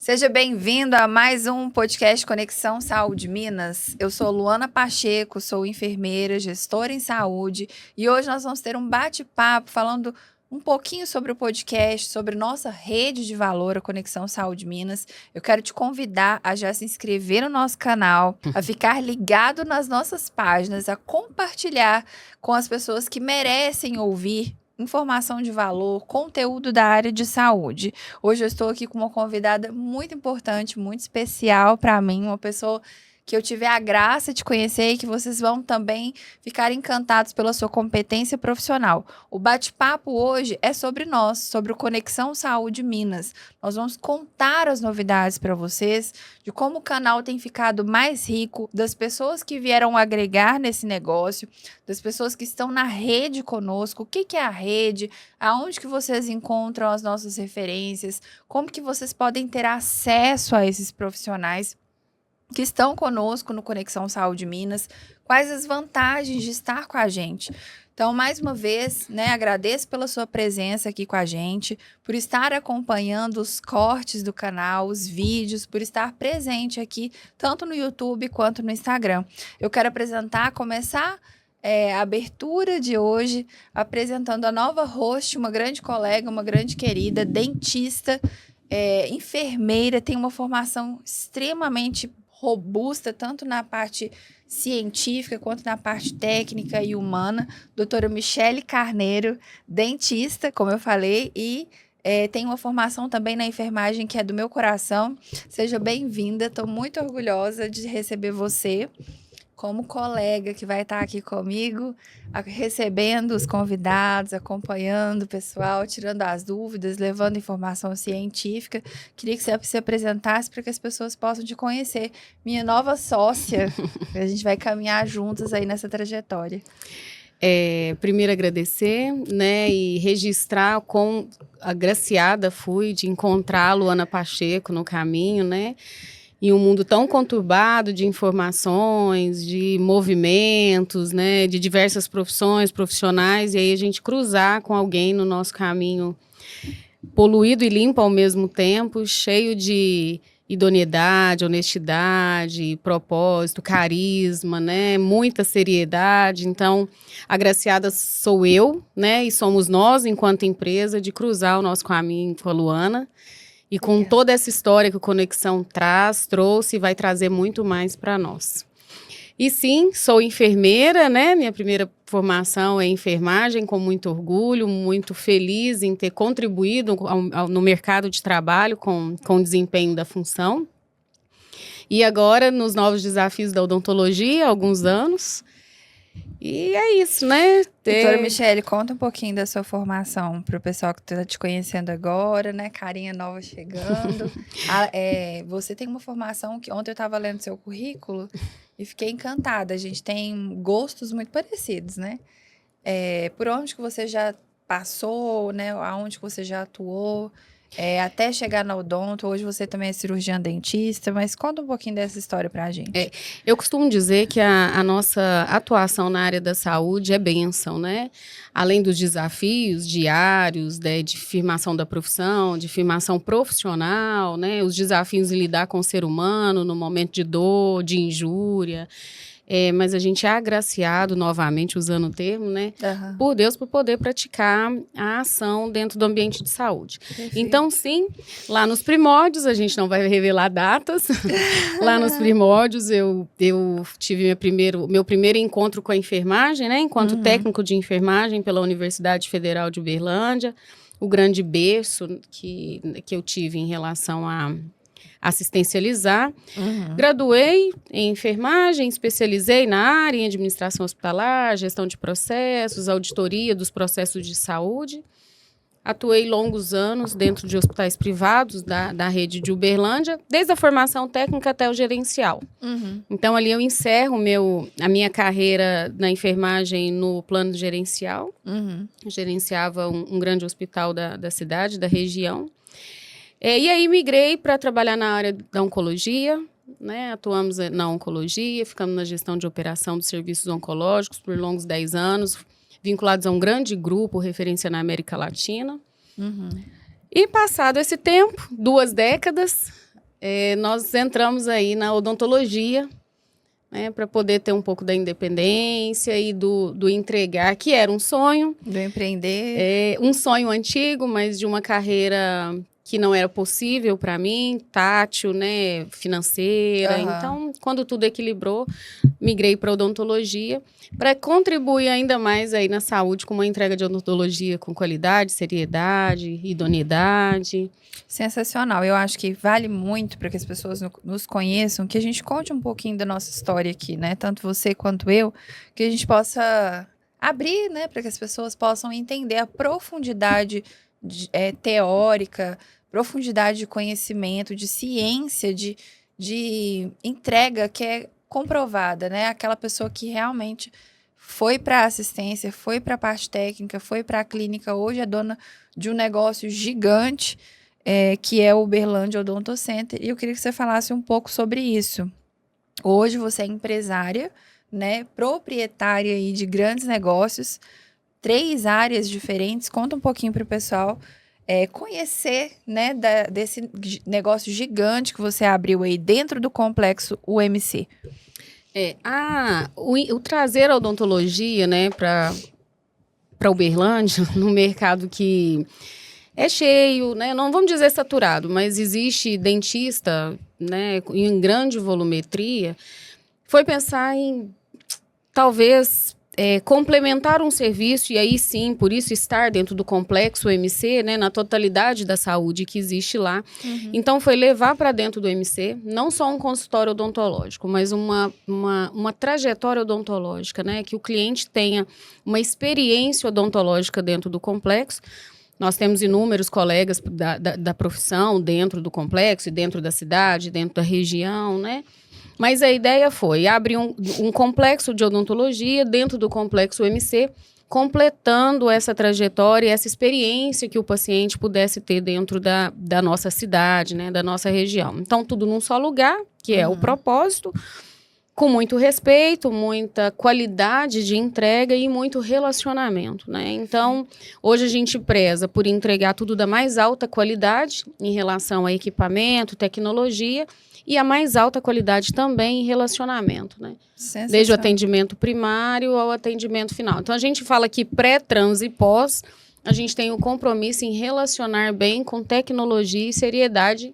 Seja bem-vindo a mais um podcast Conexão Saúde Minas. Eu sou Luana Pacheco, sou enfermeira, gestora em saúde e hoje nós vamos ter um bate-papo falando um pouquinho sobre o podcast, sobre nossa rede de valor, a Conexão Saúde Minas. Eu quero te convidar a já se inscrever no nosso canal, a ficar ligado nas nossas páginas, a compartilhar com as pessoas que merecem ouvir informação de valor, conteúdo da área de saúde. Hoje eu estou aqui com uma convidada muito importante, muito especial para mim, uma pessoa que eu tive a graça de conhecer e que vocês vão também ficar encantados pela sua competência profissional. O bate-papo hoje é sobre nós, sobre o Conexão Saúde Minas. Nós vamos contar as novidades para vocês, de como o canal tem ficado mais rico, das pessoas que vieram agregar nesse negócio, das pessoas que estão na rede conosco, o que é a rede, aonde que vocês encontram as nossas referências, como que vocês podem ter acesso a esses profissionais que estão conosco no Conexão Saúde Minas, quais as vantagens de estar com a gente. Então, mais uma vez, agradeço pela sua presença aqui com a gente, por estar acompanhando os cortes do canal, os vídeos, por estar presente aqui, tanto no YouTube quanto no Instagram. Eu quero começar a abertura de hoje, apresentando a nova host, uma grande colega, uma grande querida, dentista, enfermeira, tem uma formação extremamente robusta, tanto na parte científica quanto na parte técnica e humana. Doutora Michele Carneiro, dentista, como eu falei, e tem uma formação também na enfermagem que é do meu coração. Seja bem-vinda, estou muito orgulhosa de receber você como colega que vai estar aqui comigo, recebendo os convidados, acompanhando o pessoal, tirando as dúvidas, levando informação científica. Queria que você se apresentasse para que as pessoas possam te conhecer. Minha nova sócia, a gente vai caminhar juntas aí nessa trajetória. Primeiro agradecer, e registrar quão agraciada fui de encontrar a Luana Pacheco no caminho, em um mundo tão conturbado de informações, de movimentos, de diversas profissões, profissionais, e aí a gente cruzar com alguém no nosso caminho poluído e limpo ao mesmo tempo, cheio de idoneidade, honestidade, propósito, carisma, muita seriedade. Então, agraciada sou eu, e somos nós, enquanto empresa, de cruzar o nosso caminho com a Luana. E com toda essa história que o Conexão trouxe e vai trazer muito mais para nós. E sim, sou enfermeira, minha primeira formação é enfermagem, com muito orgulho, muito feliz em ter contribuído no mercado de trabalho com o desempenho da função. E agora, nos novos desafios da odontologia, há alguns anos. E é isso, Doutora Michele, conta um pouquinho da sua formação para o pessoal que está te conhecendo agora, carinha nova chegando. Você tem uma formação que ontem eu estava lendo seu currículo e fiquei encantada. A gente tem gostos muito parecidos, por onde que você já passou, aonde que você já atuou, até chegar na odonto. Hoje você também é cirurgiã dentista, mas conta um pouquinho dessa história pra gente. Eu costumo dizer que a nossa atuação na área da saúde é bênção, Além dos desafios diários, de firmação da profissão, de firmação profissional, os desafios de lidar com o ser humano no momento de dor, de injúria. Mas a gente é agraciado, novamente, usando o termo, por Deus, por poder praticar a ação dentro do ambiente de saúde. Perfeito. Então, sim, lá nos primórdios, a gente não vai revelar datas, lá nos primórdios eu tive meu primeiro encontro com a enfermagem, enquanto técnico de enfermagem pela Universidade Federal de Uberlândia, o grande berço que eu tive em relação a assistencializar. Graduei em enfermagem, especializei na área em administração hospitalar, gestão de processos, auditoria dos processos de saúde. Atuei longos anos dentro de hospitais privados da rede de Uberlândia, desde a formação técnica até o gerencial. Então, ali eu encerro a minha carreira na enfermagem no plano gerencial. Gerenciava um grande hospital da cidade, da região. E aí migrei para trabalhar na área da oncologia, atuamos na oncologia, ficamos na gestão de operação dos serviços oncológicos por longos 10 anos, vinculados a um grande grupo, referência na América Latina. E passado esse tempo, 2 décadas, Nós entramos aí na odontologia, né, para poder ter um pouco da independência e do entregar, que era um sonho. Do empreender. Um sonho antigo, mas de uma carreira que não era possível para mim, tátil, né, financeira. Aham. Então, quando tudo equilibrou, migrei para odontologia para contribuir ainda mais aí na saúde com uma entrega de odontologia com qualidade, seriedade, idoneidade. Sensacional. Eu acho que vale muito para que as pessoas nos conheçam, que a gente conte um pouquinho da nossa história aqui, né? Tanto você quanto eu, que a gente possa abrir, né, para que as pessoas possam entender a profundidade teórica, profundidade de conhecimento, de ciência, de entrega que é comprovada, né? Aquela pessoa que realmente foi para a assistência, foi para a parte técnica, foi para a clínica, hoje é dona de um negócio gigante, que é o Uberlândia Odonto Center. E eu queria que você falasse um pouco sobre isso. Hoje você é empresária, né, proprietária aí de grandes negócios, 3 áreas diferentes. Conta um pouquinho para o pessoal conhecer, né, desse negócio gigante que você abriu aí dentro do complexo UMC. O trazer a odontologia, né, para Uberlândia, no mercado que é cheio, né, não vamos dizer saturado, mas existe dentista, né, em grande volumetria, foi pensar em talvez complementar um serviço, e aí sim, por isso estar dentro do complexo MC, né, na totalidade da saúde que existe lá. Uhum. Então, foi levar para dentro do MC, não só um consultório odontológico, mas uma trajetória odontológica, né, que o cliente tenha uma experiência odontológica dentro do complexo. Nós temos inúmeros colegas da profissão dentro do complexo, dentro da cidade, dentro da região, né? Mas a ideia foi abrir um complexo de odontologia dentro do complexo UMC, completando essa trajetória e essa experiência que o paciente pudesse ter dentro da nossa cidade, né, da nossa região. Então, tudo num só lugar, que é o propósito, com muito respeito, muita qualidade de entrega e muito relacionamento, né? Então, hoje a gente preza por entregar tudo da mais alta qualidade em relação a equipamento, tecnologia, e a mais alta qualidade também em relacionamento, né? Desde o atendimento primário ao atendimento final. Então, a gente fala que pré, trans e pós, a gente tem o compromisso em relacionar bem com tecnologia e seriedade,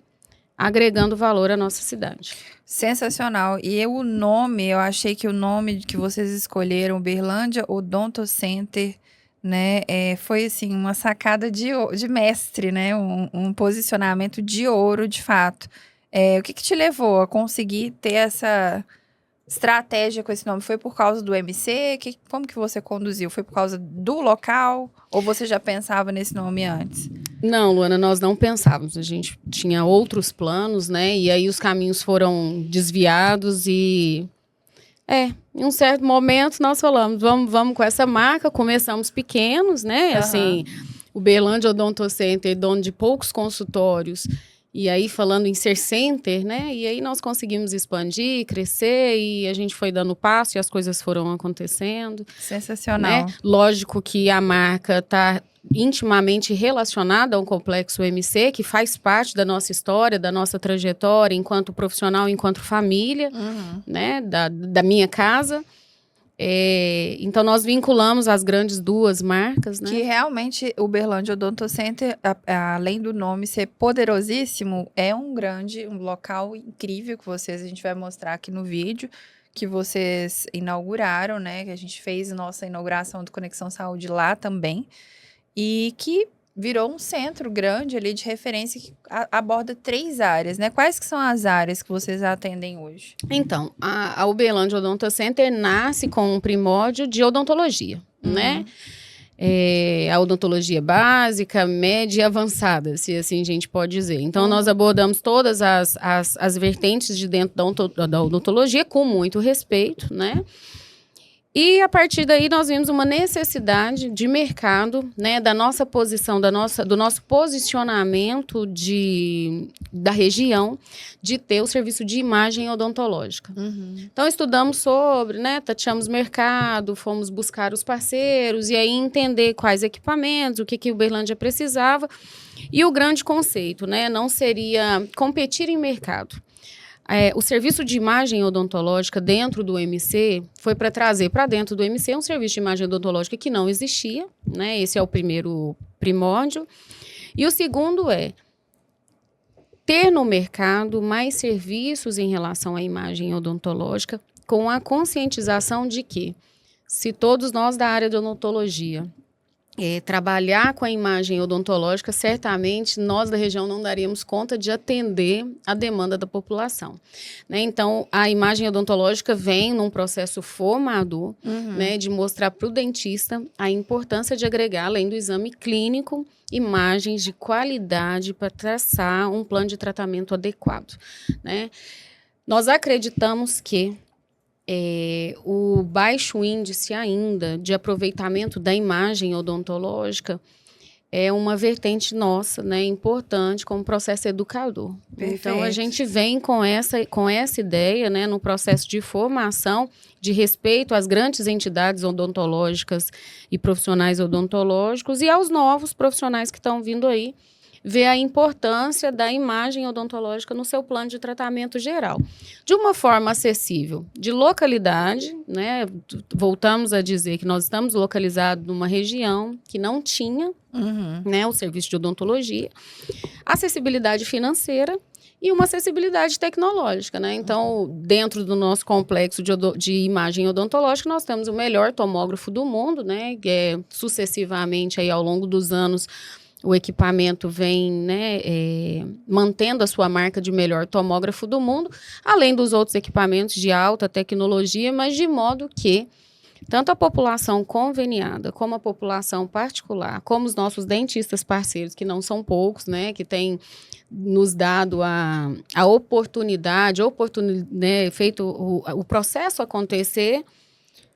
agregando valor à nossa cidade. Sensacional. E eu achei que o nome que vocês escolheram, Uberlândia Odonto Center, né, foi assim, uma sacada de mestre, né? Um posicionamento de ouro, de fato. O que te levou a conseguir ter essa estratégia com esse nome? Foi por causa do MC? Como que você conduziu? Foi por causa do local? Ou você já pensava nesse nome antes? Não, Luana, nós não pensávamos. A gente tinha outros planos, né? E aí os caminhos foram desviados e... em um certo momento nós falamos, vamos com essa marca. Começamos pequenos, né? Uhum. Assim, o Uberlândia Odonto Center, dono de poucos consultórios. E aí, falando em ser center, né? E aí nós conseguimos expandir, crescer, e a gente foi dando passo e as coisas foram acontecendo. Sensacional. Né? Lógico que a marca está intimamente relacionada ao complexo MC, que faz parte da nossa história, da nossa trajetória enquanto profissional, enquanto família, né? Da minha casa. Então, nós vinculamos as grandes duas marcas, né? Que realmente o Uberlândia Odonto Center, além do nome ser poderosíssimo, é um local incrível que a gente vai mostrar aqui no vídeo, que vocês inauguraram, né? Que a gente fez nossa inauguração do Conexão Saúde lá também. E que virou um centro grande ali de referência que aborda 3 áreas, né? Quais que são as áreas que vocês atendem hoje? Então, a Uberlândia Odonto Center nasce com um primórdio de odontologia, né? A odontologia básica, média e avançada, se assim a gente pode dizer. Então, nós abordamos todas as vertentes de dentro da odontologia com muito respeito, né? E a partir daí nós vimos uma necessidade de mercado, né, da nossa posição, do nosso posicionamento da região de ter o serviço de imagem odontológica. Então estudamos sobre, né, tateamos mercado, fomos buscar os parceiros e aí entender quais equipamentos, o que Uberlândia precisava. E o grande conceito, né, não seria competir em mercado. O serviço de imagem odontológica dentro do MC foi para trazer para dentro do MC um serviço de imagem odontológica que não existia, né? Esse é o primeiro primórdio. E o segundo é ter no mercado mais serviços em relação à imagem odontológica, com a conscientização de que, se todos nós da área de odontologia trabalhar com a imagem odontológica, certamente nós da região não daríamos conta de atender a demanda da população, né? Então, a imagem odontológica vem num processo formador, né, de mostrar para o dentista a importância de agregar, além do exame clínico, imagens de qualidade para traçar um plano de tratamento adequado, né? Nós acreditamos que o baixo índice ainda de aproveitamento da imagem odontológica é uma vertente nossa, né, importante como processo educador. Perfeito. Então, a gente vem com essa ideia, né, no processo de formação, de respeito às grandes entidades odontológicas e profissionais odontológicos e aos novos profissionais que estão vindo aí, ver a importância da imagem odontológica no seu plano de tratamento geral. De uma forma acessível, de localidade, né? Voltamos a dizer que nós estamos localizados numa região que não tinha, né, o serviço de odontologia, acessibilidade financeira e uma acessibilidade tecnológica, né? Então, dentro do nosso complexo de imagem odontológica, nós temos o melhor tomógrafo do mundo, né? Que sucessivamente, aí, ao longo dos anos, o equipamento vem, né, mantendo a sua marca de melhor tomógrafo do mundo, além dos outros equipamentos de alta tecnologia, mas de modo que tanto a população conveniada, como a população particular, como os nossos dentistas parceiros, que não são poucos, né, que têm nos dado a oportunidade, né, feito o processo acontecer,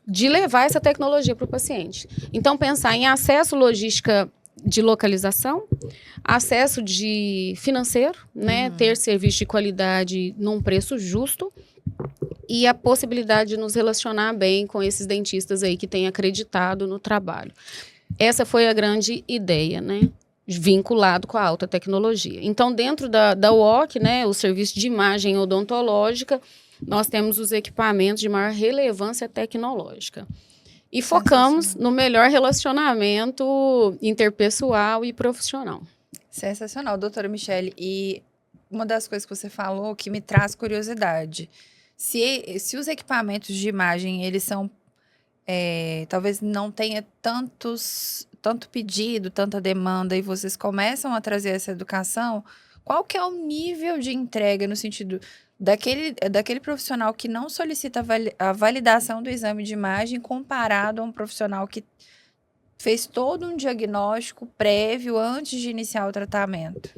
de levar essa tecnologia para o paciente. Então, pensar em acesso logística de localização, acesso de financeiro, né, ter serviço de qualidade num preço justo e a possibilidade de nos relacionar bem com esses dentistas aí que têm acreditado no trabalho. Essa foi a grande ideia, né, vinculado com a alta tecnologia. Então, dentro da UOC, né, o serviço de imagem odontológica, nós temos os equipamentos de maior relevância tecnológica. E focamos no melhor relacionamento interpessoal e profissional. Sensacional, doutora Michele. E uma das coisas que você falou que me traz curiosidade. Se os equipamentos de imagem, eles são... talvez não tenha tanto pedido, tanta demanda, e vocês começam a trazer essa educação, qual que é o nível de entrega no sentido... Daquele profissional que não solicita a validação do exame de imagem comparado a um profissional que fez todo um diagnóstico prévio antes de iniciar o tratamento?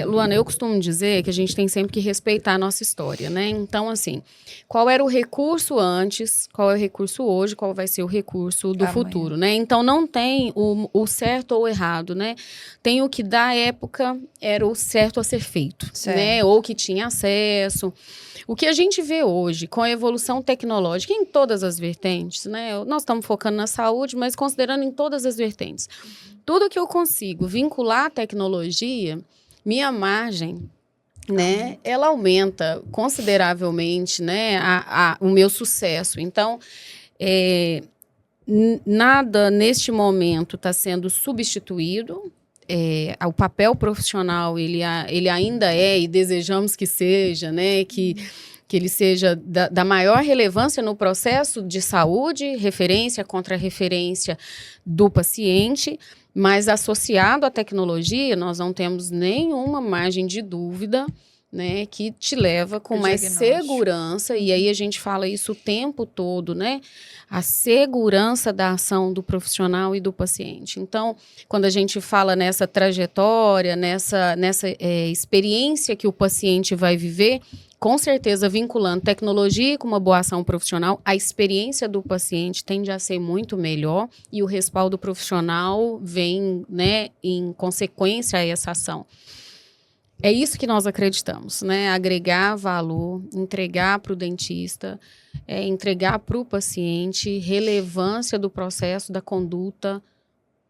Luana, eu costumo dizer que a gente tem sempre que respeitar a nossa história, né? Então, assim, qual era o recurso antes, qual é o recurso hoje, qual vai ser o recurso do futuro, né? Então, não tem o certo ou o errado, né? Tem o que da época era o certo a ser feito, né? Ou que tinha acesso. O que a gente vê hoje com a evolução tecnológica em todas as vertentes, né? Nós estamos focando na saúde, mas considerando em todas as vertentes. Tudo que eu consigo vincular à tecnologia, minha margem, né, ela aumenta consideravelmente, né, o meu sucesso. Então, nada neste momento está sendo substituído. O papel profissional, ele ainda é, e desejamos que seja, né, que ele seja da maior relevância no processo de saúde, referência contra referência do paciente, mas associado à tecnologia, nós não temos nenhuma margem de dúvida, né, que te leva com mais segurança, e aí a gente fala isso o tempo todo, né, a segurança da ação do profissional e do paciente. Então, quando a gente fala nessa trajetória, nessa experiência que o paciente vai viver, com certeza, vinculando tecnologia com uma boa ação profissional, a experiência do paciente tende a ser muito melhor e o respaldo profissional vem, né, em consequência a essa ação. É isso que nós acreditamos, né? Agregar valor, entregar para o dentista, entregar para o paciente relevância do processo, da conduta,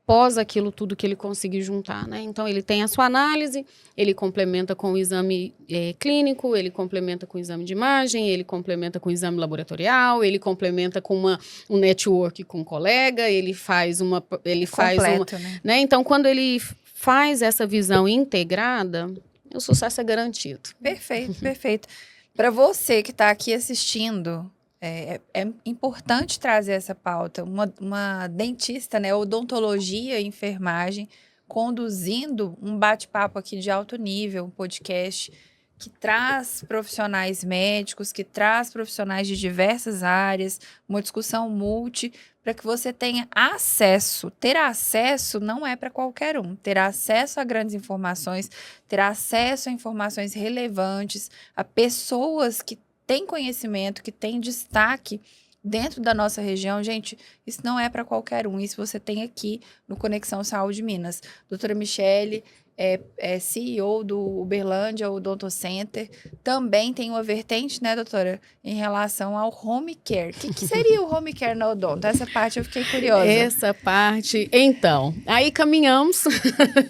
pós aquilo tudo que ele conseguir juntar, né? Então, ele tem a sua análise, ele complementa com o exame clínico, ele complementa com o exame de imagem, ele complementa com o exame laboratorial, ele complementa com um network com um colega, ele faz uma... Completo, né? Então, quando ele faz essa visão integrada, o sucesso é garantido. Perfeito, perfeito. Para você que está aqui assistindo, é importante trazer essa pauta. Uma dentista, né, odontologia e enfermagem, conduzindo um bate-papo aqui de alto nível, um podcast que traz profissionais médicos, que traz profissionais de diversas áreas, uma discussão multi, para que você tenha acesso. Ter acesso não é para qualquer um. Ter acesso a grandes informações, ter acesso a informações relevantes, a pessoas que têm conhecimento, que têm destaque dentro da nossa região. Gente, isso não é para qualquer um. Isso você tem aqui no Conexão Saúde Minas. Doutora Michele é CEO do Uberlândia Odonto Center. Também tem uma vertente, né, doutora, em relação ao home care. O que seria o home care na odonto? Essa parte eu fiquei curiosa. Essa parte... Então, aí caminhamos,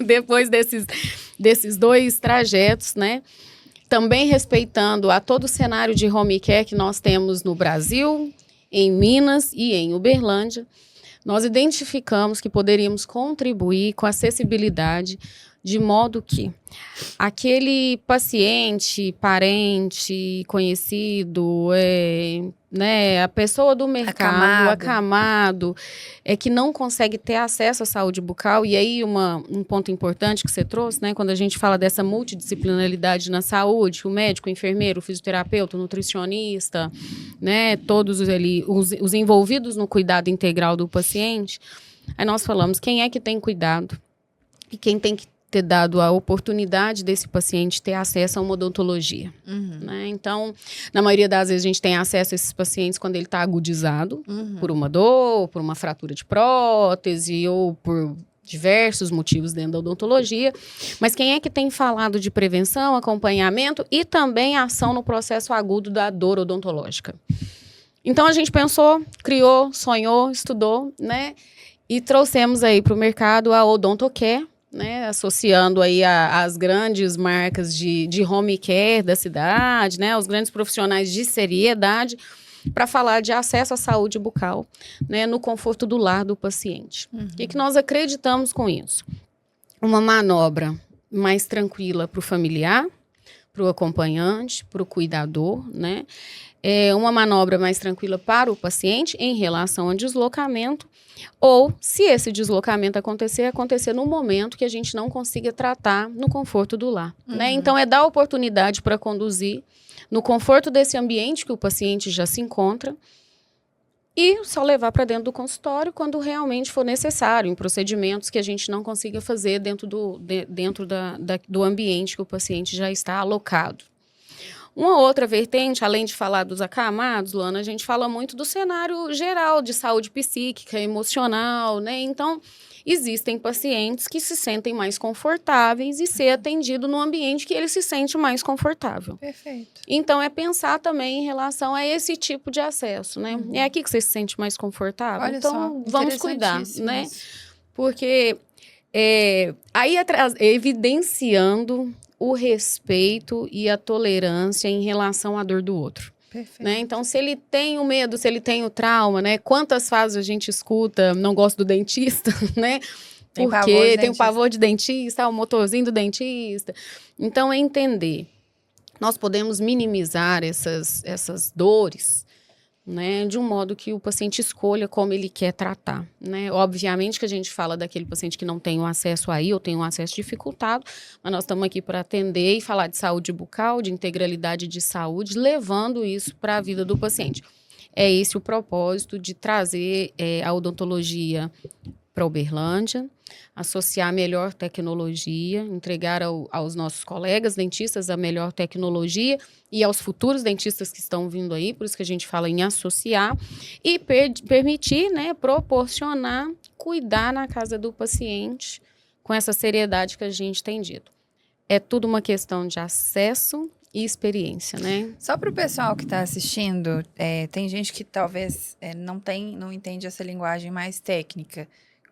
depois desses 2 trajetos, né? Também respeitando a todo o cenário de home care que nós temos no Brasil, em Minas e em Uberlândia, nós identificamos que poderíamos contribuir com a acessibilidade de modo que aquele paciente, parente, conhecido, né, a pessoa do mercado, acamado, que não consegue ter acesso à saúde bucal. E aí um ponto importante que você trouxe, né, quando a gente fala dessa multidisciplinaridade na saúde, o médico, o enfermeiro, o fisioterapeuta, o nutricionista, né, todos os envolvidos no cuidado integral do paciente, aí nós falamos quem é que tem cuidado e quem tem que ter dado a oportunidade desse paciente ter acesso a uma odontologia. Né? Então, na maioria das vezes, a gente tem acesso a esses pacientes quando ele está agudizado por uma dor, por uma fratura de prótese ou por diversos motivos dentro da odontologia. Mas quem é que tem falado de prevenção, acompanhamento e também ação no processo agudo da dor odontológica? Então, a gente pensou, criou, sonhou, estudou, né? E trouxemos aí para o mercado a Odontocare, né, associando aí as grandes marcas de home care da cidade, né, os grandes profissionais de seriedade, para falar de acesso à saúde bucal, né, no conforto do lar do paciente. O que nós acreditamos com isso? Uma manobra mais tranquila para o familiar, para o acompanhante, para o cuidador, né? Uma manobra mais tranquila para o paciente em relação ao deslocamento, ou, se esse deslocamento acontecer no momento que a gente não consiga tratar no conforto do lar. Né? Então, dar oportunidade para conduzir no conforto desse ambiente que o paciente já se encontra e só levar para dentro do consultório quando realmente for necessário, em procedimentos que a gente não consiga fazer dentro do ambiente que o paciente já está alocado. Uma outra vertente, além de falar dos acamados, Luana, a gente fala muito do cenário geral de saúde psíquica, emocional, né? Então, existem pacientes que se sentem mais confortáveis e ser atendido no ambiente que ele se sente mais confortável. Perfeito. Então, é também em relação a esse tipo de acesso, né? É aqui que você se sente mais confortável? Olha então, só, vamos cuidar, né? Porque aí evidenciando o respeito e a tolerância em relação à dor do outro. Perfeito. Né? Então, se ele tem o medo, se ele tem o trauma, né? Quantas fases a gente escuta, não gosto do dentista, né? Porque tem o pavor de dentista, o motorzinho do dentista. Então, entender. Nós podemos minimizar essas dores, né, de um modo que o paciente escolha como ele quer tratar, né? Obviamente que a gente fala daquele paciente que não tem o acesso aí ou tem um acesso dificultado, mas nós estamos aqui para atender e falar de saúde bucal, de integralidade de saúde, levando isso para a vida do paciente. É esse o propósito de trazer a odontologia para Uberlândia, associar a melhor tecnologia, entregar aos nossos colegas dentistas a melhor tecnologia e aos futuros dentistas que estão vindo aí, por isso que a gente fala em associar, e permitir, né, proporcionar, cuidar na casa do paciente com essa seriedade que a gente tem dito. É tudo uma questão de acesso e experiência, né? Só para o pessoal que está assistindo, tem gente que talvez não entende essa linguagem mais técnica.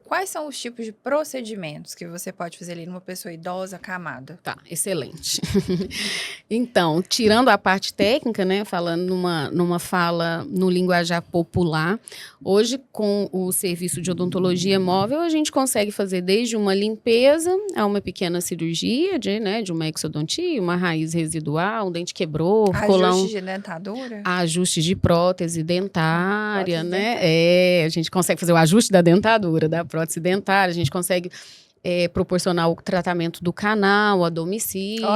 Quais são os tipos de procedimentos que você pode fazer ali numa pessoa idosa, acamada? Tá, excelente. Então, tirando a parte técnica, né, falando numa fala no linguajar popular, hoje com o serviço de odontologia móvel, a gente consegue fazer desde uma limpeza a uma pequena cirurgia de uma exodontia, uma raiz residual, um dente quebrou, ficou lá Ajuste de dentadura? Ajuste de prótese dentária, né? A gente consegue fazer o ajuste da dentadura, da prótese dentária, a gente consegue proporcionar o tratamento do canal a domicílio,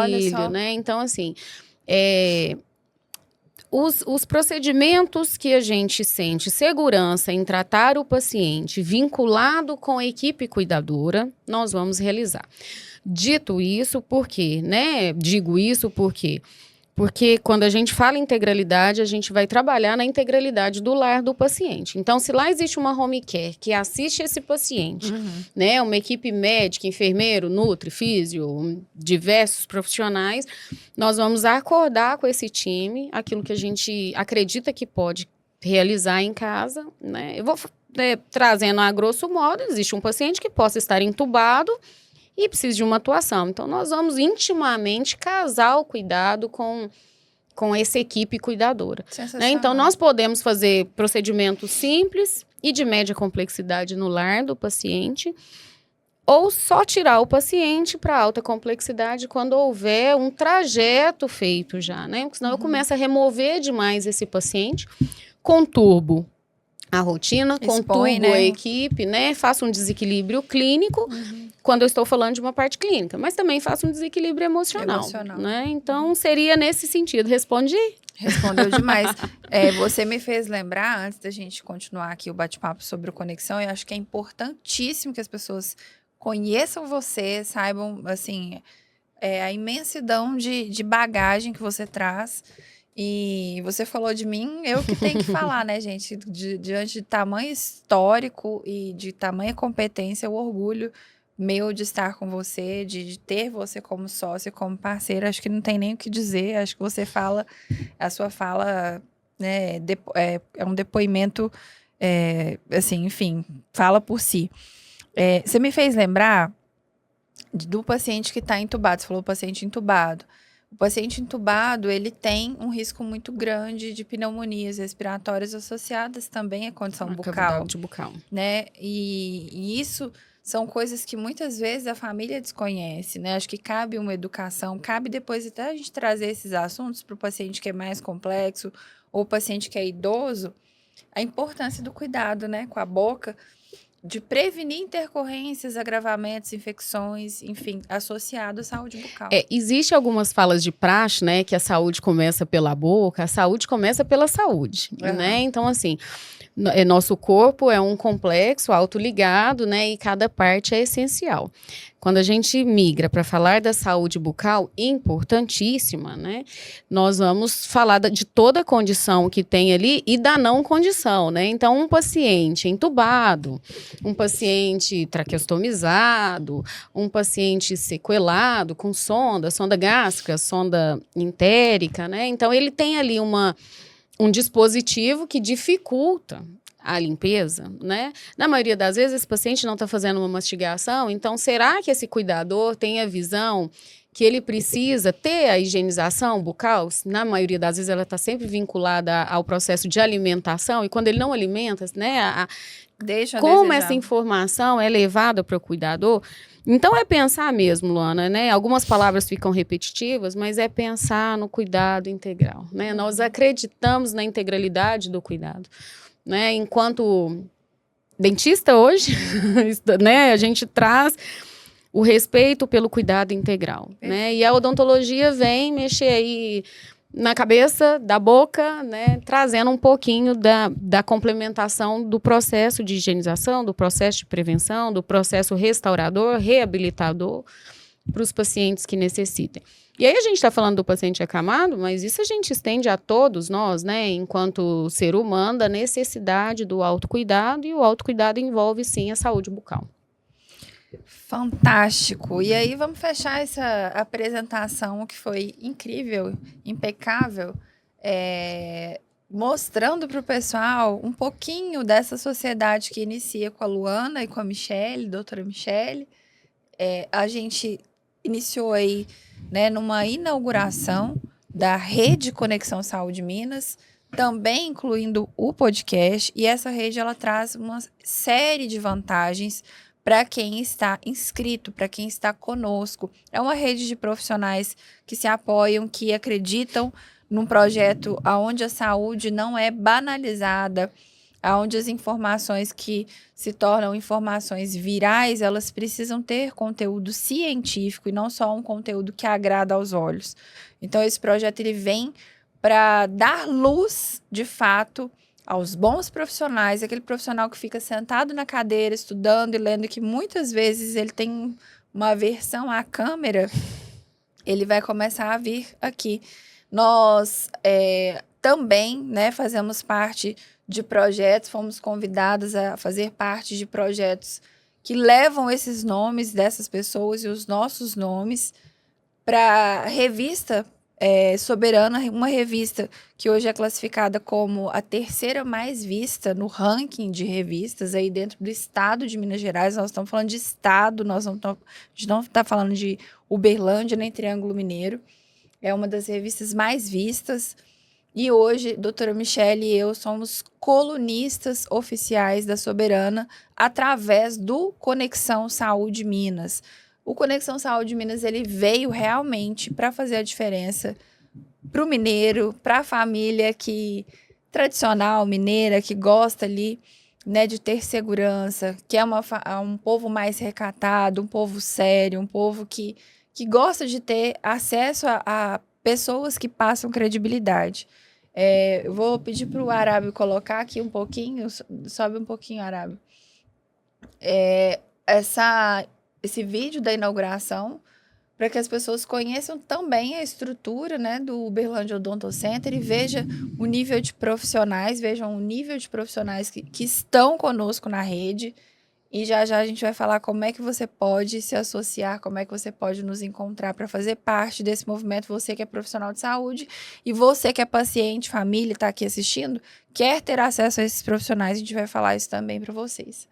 né? Então, assim, os procedimentos que a gente sente segurança em tratar o paciente vinculado com a equipe cuidadora, nós vamos realizar. Dito isso, por quê, né? Digo isso porque quando a gente fala em integralidade, a gente vai trabalhar na integralidade do lar do paciente. Então, se lá existe uma home care que assiste esse paciente, né, uma equipe médica, enfermeiro, nutri, físio, diversos profissionais, nós vamos acordar com esse time aquilo que a gente acredita que pode realizar em casa, né? Eu vou trazendo a grosso modo, existe um paciente que possa estar entubado e precisa de uma atuação. Então, nós vamos intimamente casar o cuidado com essa equipe cuidadora. Né? Então, nós podemos fazer procedimentos simples e de média complexidade no lar do paciente, ou só tirar o paciente para alta complexidade quando houver um trajeto feito já, né? Porque senão eu começo a remover demais esse paciente, conturbo a rotina, conturbo a equipe, né? Faço um desequilíbrio clínico quando eu estou falando de uma parte clínica, mas também faço um desequilíbrio emocional. Né? Então, seria nesse sentido. Respondi? Respondeu demais. Você me fez lembrar, antes da gente continuar aqui o bate-papo sobre o Conexão, eu acho que é importantíssimo que as pessoas conheçam você, saibam, assim, a imensidão de bagagem que você traz. E você falou de mim, eu que tenho que falar, né, gente? Diante de tamanho histórico e de tamanha competência, o orgulho meu de estar com você, de ter você como sócio, como parceira, acho que não tem nem o que dizer. Acho que você fala, a sua fala, né, é um depoimento, assim, enfim, fala por si. Você me fez lembrar do paciente que está entubado. Você falou paciente entubado. O paciente entubado, ele tem um risco muito grande de pneumonias respiratórias associadas também à condição bucal. Cavidade bucal. Né? E isso são coisas que muitas vezes a família desconhece, né? Acho que cabe uma educação, cabe depois até a gente trazer esses assuntos para o paciente que é mais complexo ou o paciente que é idoso, a importância do cuidado, né, com a boca, de prevenir intercorrências, agravamentos, infecções, enfim, associado à saúde bucal. Existe algumas falas de praxe, né, que a saúde começa pela boca, a saúde começa pela saúde, né? Então, assim, nosso corpo é um complexo autoligado, né, e cada parte é essencial. Quando a gente migra para falar da saúde bucal, importantíssima, né? Nós vamos falar de toda a condição que tem ali e da não condição, né? Então, um paciente entubado, um paciente traqueostomizado, um paciente sequelado com sonda gástrica, sonda entérica, né? Então, ele tem ali um dispositivo que dificulta a limpeza, né? Na maioria das vezes, esse paciente não está fazendo uma mastigação, então será que esse cuidador tem a visão que ele precisa ter a higienização bucal? Na maioria das vezes, ela está sempre vinculada ao processo de alimentação, e quando ele não alimenta, né, como essa informação é levada para o cuidador. Então, é pensar mesmo, Luana, né? Algumas palavras ficam repetitivas, mas é pensar no cuidado integral, né? Nós acreditamos na integralidade do cuidado. Né? Enquanto dentista hoje, né, a gente traz o respeito pelo cuidado integral, né? E a odontologia vem mexer aí na cabeça, da boca, né, trazendo um pouquinho da complementação do processo de higienização, do processo de prevenção, do processo restaurador, reabilitador para os pacientes que necessitem. E aí a gente está falando do paciente acamado, mas isso a gente estende a todos nós, né, enquanto ser humano, da necessidade do autocuidado, e o autocuidado envolve, sim, a saúde bucal. Fantástico. E aí vamos fechar essa apresentação que foi incrível, impecável, mostrando para o pessoal um pouquinho dessa sociedade que inicia com a Luana e com a Michele, doutora Michele. A gente iniciou aí, né, numa inauguração da Rede Conexão Saúde Minas, também incluindo o podcast, e essa rede ela traz uma série de vantagens para quem está inscrito, para quem está conosco. É uma rede de profissionais que se apoiam, que acreditam num projeto onde a saúde não é banalizada, onde as informações que se tornam informações virais, elas precisam ter conteúdo científico e não só um conteúdo que agrada aos olhos. Então, esse projeto ele vem para dar luz, de fato, aos bons profissionais, aquele profissional que fica sentado na cadeira, estudando e lendo, que muitas vezes ele tem uma aversão à câmera, ele vai começar a vir aqui. Nós também, né, fazemos parte de projetos, fomos convidadas a fazer parte de projetos que levam esses nomes dessas pessoas e os nossos nomes para a revista Soberana, uma revista que hoje é classificada como a terceira mais vista no ranking de revistas aí dentro do estado de Minas Gerais. Nós estamos falando de estado, a gente não está falando de Uberlândia nem Triângulo Mineiro. É uma das revistas mais vistas. E hoje, doutora Michele e eu somos colunistas oficiais da Soberana através do Conexão Saúde Minas. O Conexão Saúde Minas ele veio realmente para fazer a diferença para o mineiro, para a família tradicional mineira, que gosta ali, né, de ter segurança, que é um povo mais recatado, um povo sério, um povo que gosta de ter acesso a pessoas que passam credibilidade. Eu vou pedir para o Arábio colocar aqui um pouquinho, sobe um pouquinho, Arábio. Esse vídeo da inauguração, para que as pessoas conheçam também a estrutura, né, do Uberlândia Odonto Center e vejam o nível de profissionais, que estão conosco na rede. E já a gente vai falar como é que você pode se associar, como é que você pode nos encontrar para fazer parte desse movimento. Você que é profissional de saúde e você que é paciente, família, está aqui assistindo, quer ter acesso a esses profissionais, a gente vai falar isso também para vocês.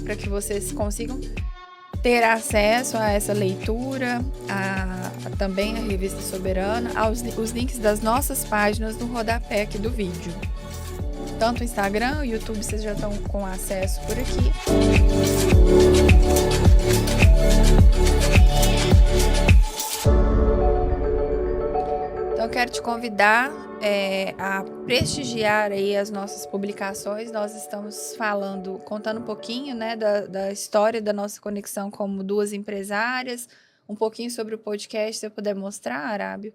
Para que vocês consigam ter acesso a essa leitura, também a revista Soberana, os links das nossas páginas no rodapé aqui do vídeo. Tanto o Instagram, o YouTube, vocês já estão com acesso por aqui. Então, eu quero te convidar a prestigiar aí as nossas publicações. Nós estamos contando um pouquinho, né, da história da nossa conexão como duas empresárias, um pouquinho sobre o podcast. Se eu puder mostrar, Arábio,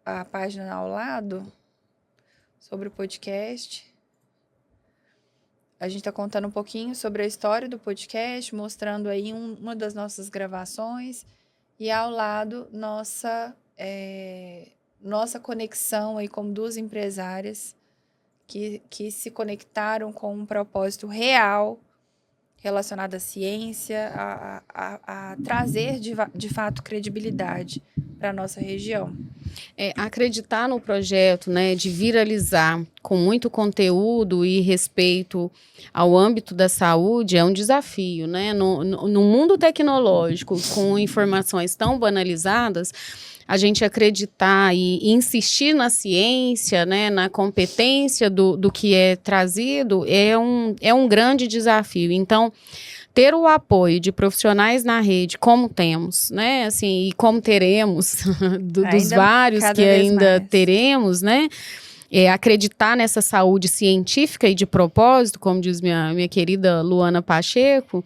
a página ao lado, sobre o podcast. A gente está contando um pouquinho sobre a história do podcast, mostrando aí uma das nossas gravações, e ao lado nossa conexão aí como duas empresárias que se conectaram com um propósito real relacionado à ciência, a trazer de fato credibilidade para a nossa região. Acreditar no projeto, né, de viralizar com muito conteúdo e respeito ao âmbito da saúde é um desafio, né? No mundo tecnológico, com informações tão banalizadas, a gente acreditar e insistir na ciência, né, na competência do que é trazido é um grande desafio. Então, ter o apoio de profissionais na rede, como temos, né, assim, e como teremos, dos vários que ainda teremos, né, acreditar nessa saúde científica e de propósito, como diz minha querida Luana Pacheco,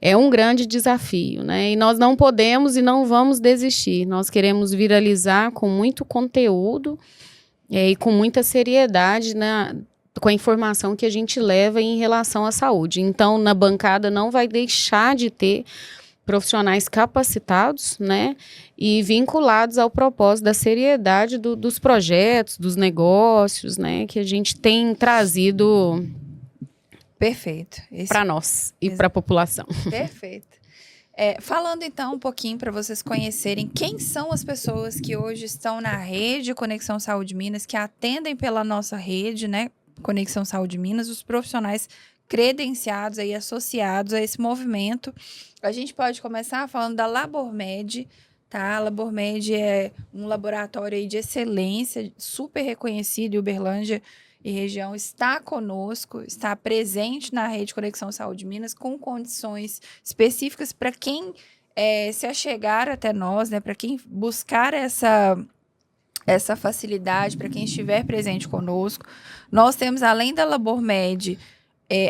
é um grande desafio, né, e nós não podemos e não vamos desistir, nós queremos viralizar com muito conteúdo e com muita seriedade, né, com a informação que a gente leva em relação à saúde. Então, na bancada não vai deixar de ter profissionais capacitados, né, e vinculados ao propósito da seriedade dos projetos, dos negócios, né, que a gente tem trazido para nós e para a população. Perfeito. Falando então um pouquinho para vocês conhecerem quem são as pessoas que hoje estão na rede Conexão Saúde Minas, que atendem pela nossa rede, né, Conexão Saúde Minas, os profissionais credenciados aí, associados a esse movimento. A gente pode começar falando da LaborMed, tá? A LaborMed é um laboratório aí de excelência, super reconhecido em Uberlândia e região, está conosco, está presente na rede Conexão Saúde Minas, com condições específicas para quem se achegar até nós, né? Para quem buscar essa facilidade, para quem estiver presente conosco. Nós temos, além da LaborMed,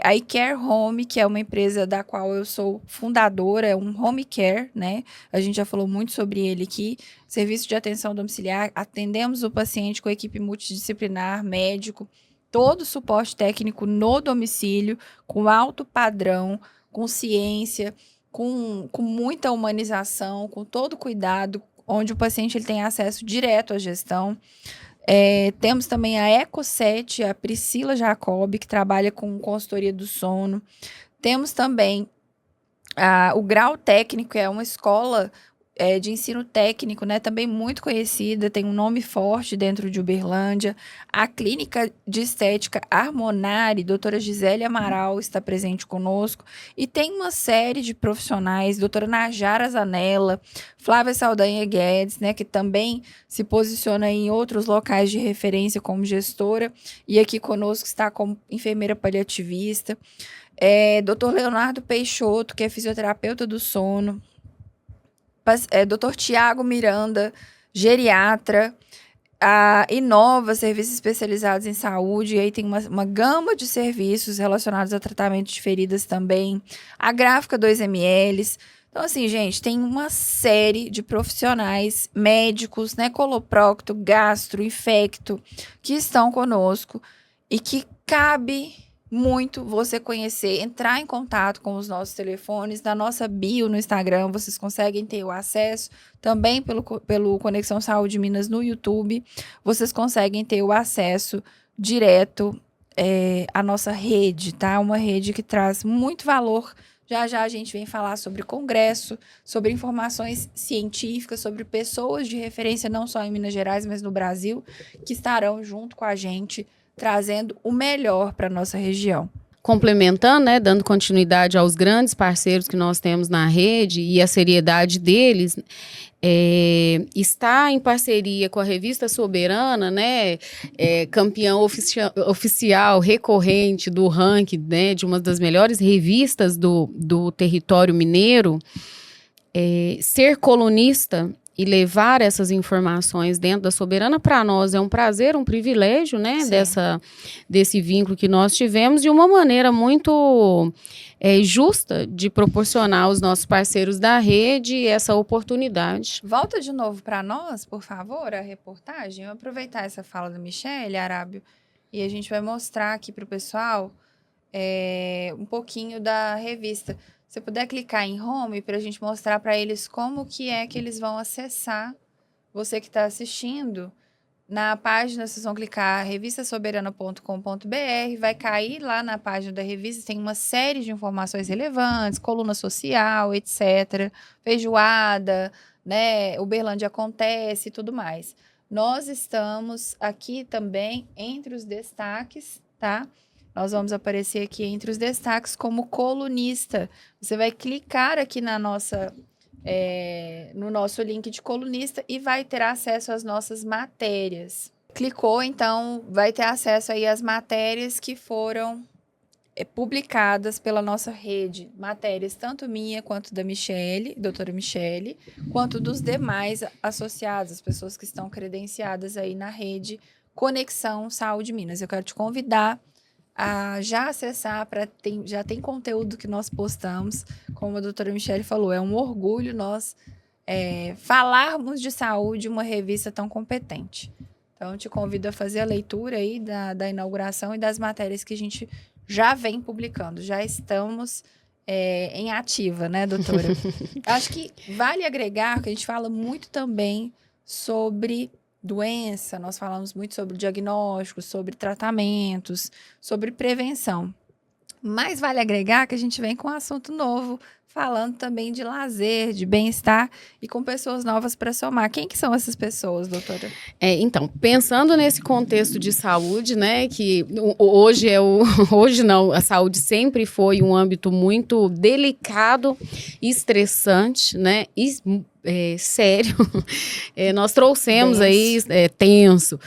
a iCare Home, que é uma empresa da qual eu sou fundadora, é um home care, né? A gente já falou muito sobre ele aqui. Serviço de atenção domiciliar, atendemos o paciente com equipe multidisciplinar, médico, todo o suporte técnico no domicílio, com alto padrão, com ciência, com muita humanização, com todo cuidado, onde o paciente ele tem acesso direto à gestão. Temos também a Eco7, a Priscila Jacob, que trabalha com consultoria do sono. Temos também o Grau Técnico, que é uma escola de ensino técnico, né, também muito conhecida, tem um nome forte dentro de Uberlândia. A Clínica de Estética Harmonari, doutora Gisele Amaral, está presente conosco. E tem uma série de profissionais, doutora Najara Zanella, Flávia Saldanha Guedes, né, que também se posiciona em outros locais de referência como gestora, e aqui conosco está como enfermeira paliativista. Doutor Leonardo Peixoto, que é fisioterapeuta do sono. Dr. Tiago Miranda, geriatra, a Inova, serviços especializados em saúde, e aí tem uma gama de serviços relacionados a tratamento de feridas também, a Gráfica 2ml. Então, assim, gente, tem uma série de profissionais médicos, né, coloprocto, gastro, infecto, que estão conosco e que cabe muito você conhecer, entrar em contato com os nossos telefones, na nossa bio no Instagram, vocês conseguem ter o acesso, também pelo Conexão Saúde Minas no YouTube, vocês conseguem ter o acesso direto à nossa rede, tá? Uma rede que traz muito valor. Já já a gente vem falar sobre congresso, sobre informações científicas, sobre pessoas de referência não só em Minas Gerais, mas no Brasil, que estarão junto com a gente, trazendo o melhor para a nossa região. Complementando, né, dando continuidade aos grandes parceiros que nós temos na rede e a seriedade deles, está em parceria com a Revista Soberana, né, campeão oficial recorrente do ranking, né, de uma das melhores revistas do território mineiro, ser colunista e levar essas informações dentro da Soberana, para nós é um prazer, um privilégio, né, desse vínculo que nós tivemos, de uma maneira muito justa de proporcionar aos nossos parceiros da rede essa oportunidade. Volta de novo para nós, por favor, a reportagem. Eu vou aproveitar essa fala da Michele, Arábio, e a gente vai mostrar aqui para o pessoal um pouquinho da revista. Se puder clicar em Home para a gente mostrar para eles como que eles vão acessar, você que está assistindo, na página vocês vão clicar revistasoberana.com.br, vai cair lá na página da revista, tem uma série de informações relevantes, coluna social, etc., feijoada, né, Uberlândia acontece e tudo mais. Nós estamos aqui também entre os destaques, tá? Nós vamos aparecer aqui entre os destaques como colunista. Você vai clicar aqui na nossa, no nosso link de colunista e vai ter acesso às nossas matérias. Clicou, então, vai ter acesso aí às matérias que foram publicadas pela nossa rede. Matérias tanto minha quanto da Michele, doutora Michele, quanto dos demais associados, as pessoas que estão credenciadas aí na rede Conexão Saúde Minas. Eu quero te convidar a já acessar, já tem conteúdo que nós postamos, como a doutora Michele falou, é um orgulho nós falarmos de saúde em uma revista tão competente. Então, te convido a fazer a leitura aí da inauguração e das matérias que a gente já vem publicando, já estamos em ativa, né, doutora? Acho que vale agregar que a gente fala muito também sobre doença, nós falamos muito sobre diagnóstico, sobre tratamentos, sobre prevenção. Mas vale agregar que a gente vem com um assunto novo, falando também de lazer, de bem-estar e com pessoas novas para somar. Quem que são essas pessoas, doutora? Então, pensando nesse contexto de saúde, né, que hoje hoje não, a saúde sempre foi um âmbito muito delicado, estressante, né, e sério. Nós trouxemos tenso.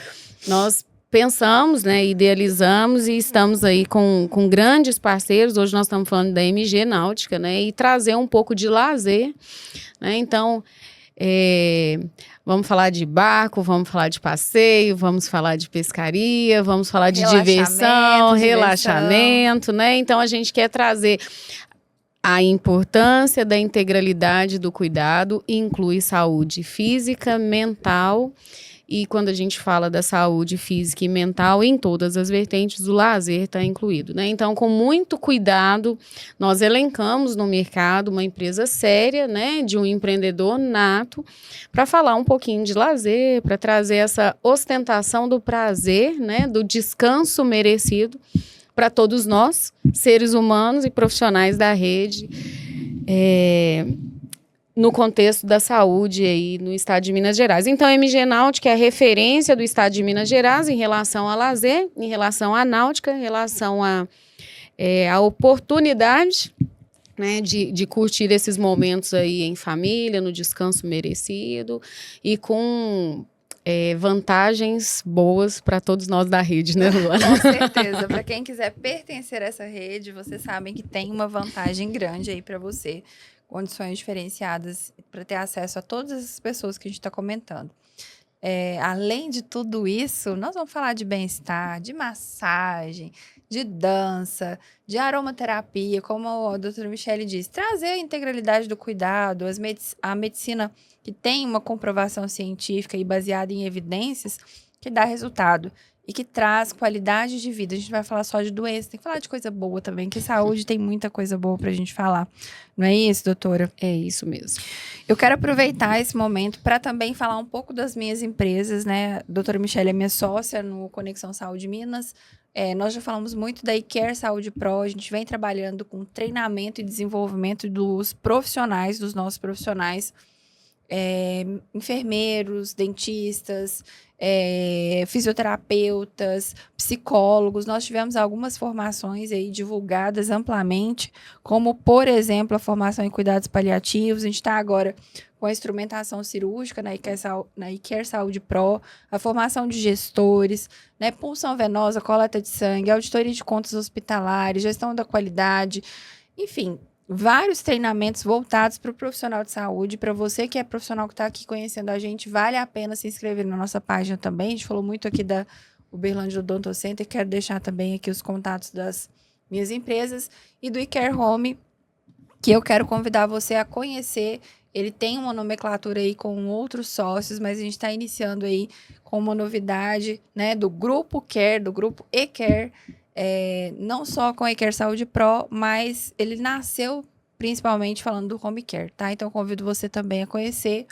Nós pensamos, né, idealizamos e estamos aí com grandes parceiros. Hoje nós estamos falando da MG Náutica, né, e trazer um pouco de lazer, né? Então, vamos falar de barco, vamos falar de passeio, vamos falar de pescaria, vamos falar de diversão, relaxamento, né? Então, a gente quer trazer a importância da integralidade do cuidado, inclui saúde física, mental. E quando a gente fala da saúde física e mental, em todas as vertentes, o lazer está incluído, né? Então, com muito cuidado, nós elencamos no mercado uma empresa séria, né, de um empreendedor nato, para falar um pouquinho de lazer, para trazer essa ostentação do prazer, né, do descanso merecido para todos nós, seres humanos e profissionais da rede, no contexto da saúde aí no estado de Minas Gerais. Então, a MG Náutica é a referência do estado de Minas Gerais em relação ao lazer, em relação à náutica, em relação à oportunidade, né, de curtir esses momentos aí em família, no descanso merecido e com vantagens boas para todos nós da rede, né, Luana? Com certeza. Para quem quiser pertencer a essa rede, vocês sabem que tem uma vantagem grande aí para você. Condições diferenciadas para ter acesso a todas essas pessoas que a gente está comentando. Além de tudo isso, nós vamos falar de bem-estar, de massagem, de dança, de aromaterapia, como a doutora Michele disse, trazer a integralidade do cuidado, a medicina que tem uma comprovação científica e baseada em evidências que dá resultado e que traz qualidade de vida. A gente vai falar só de doença, tem que falar de coisa boa também, que saúde tem muita coisa boa pra gente falar. Não é isso, doutora? É isso mesmo. Eu quero aproveitar esse momento para também falar um pouco das minhas empresas, né? A doutora Michele é minha sócia no Conexão Saúde Minas. Nós já falamos muito da iCare Saúde Pro, a gente vem trabalhando com treinamento e desenvolvimento dos profissionais, dos nossos profissionais, enfermeiros, dentistas, fisioterapeutas, psicólogos. Nós tivemos algumas formações aí divulgadas amplamente, como, por exemplo, a formação em cuidados paliativos. A gente está agora com a instrumentação cirúrgica na iCare Saúde Pro, a formação de gestores, né, punção venosa, coleta de sangue, auditoria de contas hospitalares, gestão da qualidade, enfim, vários treinamentos voltados para o profissional de saúde. Para você que é profissional que está aqui conhecendo a gente, vale a pena se inscrever na nossa página também. A gente falou muito aqui da Uberlândia Odonto Center, quero deixar também aqui os contatos das minhas empresas e do iCare Home, que eu quero convidar você a conhecer. Ele tem uma nomenclatura aí com outros sócios, mas a gente está iniciando aí com uma novidade, né, do Grupo Care, do Grupo eCare, não só com a iCare Saúde Pro, mas ele nasceu principalmente falando do Home Care, tá? Então, eu convido você também a conhecer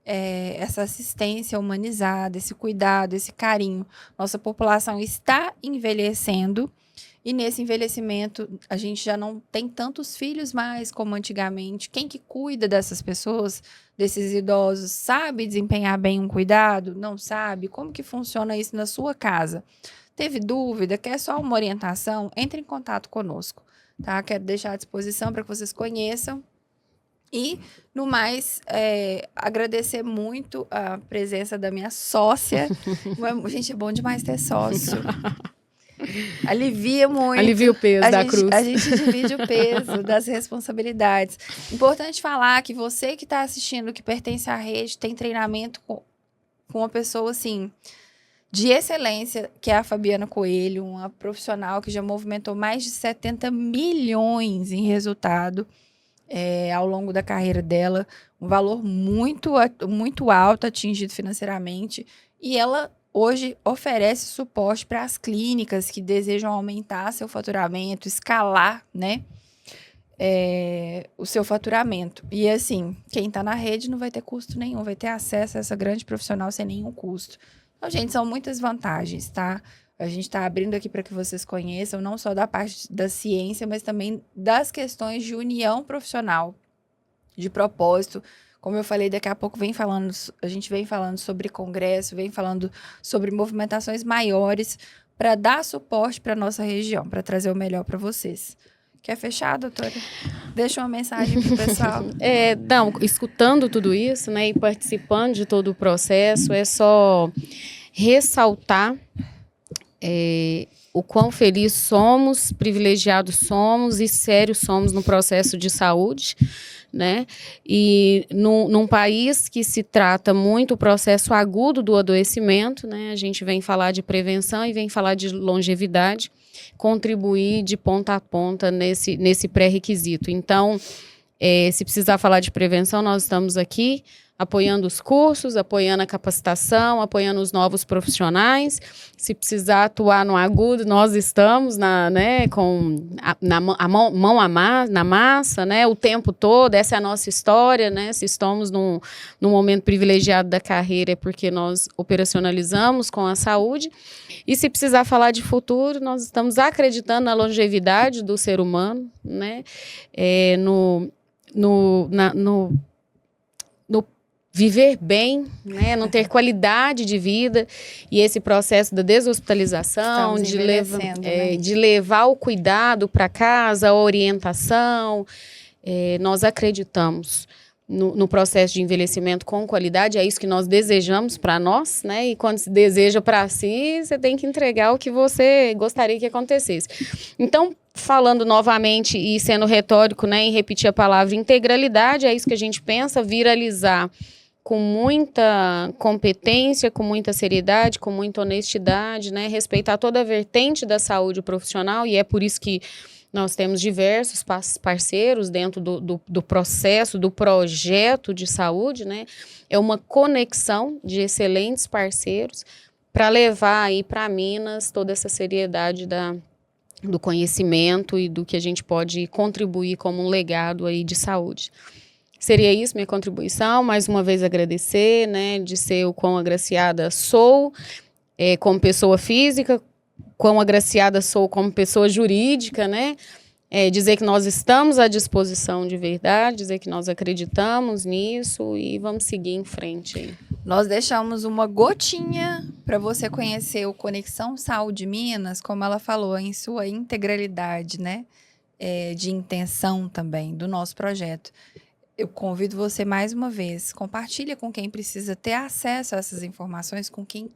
essa assistência humanizada, esse cuidado, esse carinho. Nossa população está envelhecendo E nesse envelhecimento, a gente já não tem tantos filhos mais como antigamente. Quem que cuida dessas pessoas, desses idosos, sabe desempenhar bem um cuidado? Não sabe? Como que funciona isso na sua casa? Teve dúvida? Quer só uma orientação? Entre em contato conosco, tá? Quero deixar à disposição para que vocês conheçam. E, no mais, agradecer muito a presença da minha sócia. Gente, é bom demais ter sócio. Alivia muito. Alivia o peso da cruz. A gente divide o peso das responsabilidades. Importante falar que você que está assistindo, que pertence à rede, tem treinamento com uma pessoa, assim, de excelência, que é a Fabiana Coelho, uma profissional que já movimentou mais de 70 milhões em resultado ao longo da carreira dela. Um valor muito, muito alto atingido financeiramente. E ela hoje oferece suporte para as clínicas que desejam aumentar seu faturamento, escalar, né, o seu faturamento. E assim, quem está na rede não vai ter custo nenhum, vai ter acesso a essa grande profissional sem nenhum custo. Então, gente, são muitas vantagens, tá? A gente está abrindo aqui para que vocês conheçam não só da parte da ciência, mas também das questões de união profissional, de propósito. Como eu falei, daqui a pouco a gente vem falando sobre congresso, vem falando sobre movimentações maiores para dar suporte para a nossa região, para trazer o melhor para vocês. Quer fechar, doutora? Deixa uma mensagem para o pessoal. Escutando tudo isso, né, e participando de todo o processo, é só ressaltar o quão felizes somos, privilegiados somos e sérios somos no processo de saúde, né? E num país que se trata muito o processo agudo do adoecimento, né? A gente vem falar de prevenção e vem falar de longevidade, contribuir de ponta a ponta nesse pré-requisito. Então, se precisar falar de prevenção, nós estamos aqui apoiando os cursos, apoiando a capacitação, apoiando os novos profissionais. Se precisar atuar no agudo, nós estamos com a mão na massa, né, o tempo todo. Essa é a nossa história, né? Se estamos num momento privilegiado da carreira é porque nós operacionalizamos com a saúde. E se precisar falar de futuro, nós estamos acreditando na longevidade do ser humano, né? No viver bem, né, não ter qualidade de vida, e esse processo da deshospitalização, de levar o cuidado para casa, a orientação, nós acreditamos no processo de envelhecimento com qualidade, é isso que nós desejamos para nós, né, e quando se deseja para si, você tem que entregar o que você gostaria que acontecesse. Então, falando novamente e sendo retórico, né, em repetir a palavra integralidade, é isso que a gente pensa, viralizar com muita competência, com muita seriedade, com muita honestidade, né? Respeitar toda a vertente da saúde profissional, e é por isso que nós temos diversos parceiros dentro do processo, do projeto de saúde, né? É uma conexão de excelentes parceiros para levar aí para Minas toda essa seriedade do conhecimento e do que a gente pode contribuir como um legado aí de saúde. Seria isso minha contribuição, mais uma vez agradecer, né, de ser o quão agraciada sou como pessoa física, quão agraciada sou como pessoa jurídica, né, dizer que nós estamos à disposição de verdade, dizer que nós acreditamos nisso e vamos seguir em frente aí. Nós deixamos uma gotinha para você conhecer o Conexão Saúde Minas, como ela falou, em sua integralidade, né, de intenção também do nosso projeto. Eu convido você mais uma vez, compartilha com quem precisa ter acesso a essas informações, com quem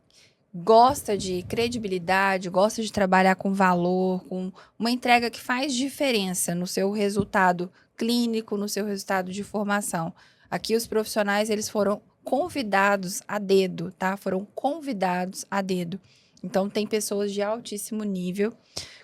gosta de credibilidade, gosta de trabalhar com valor, com uma entrega que faz diferença no seu resultado clínico, no seu resultado de formação. Aqui os profissionais, eles foram convidados a dedo, tá? Foram convidados a dedo. Então, tem pessoas de altíssimo nível.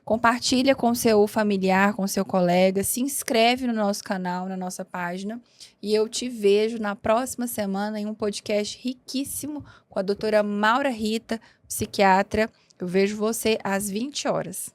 Compartilha com seu familiar, com seu colega, se inscreve no nosso canal, na nossa página. E eu te vejo na próxima semana em um podcast riquíssimo com a doutora Maura Rita, psiquiatra. Eu vejo você às 20 horas.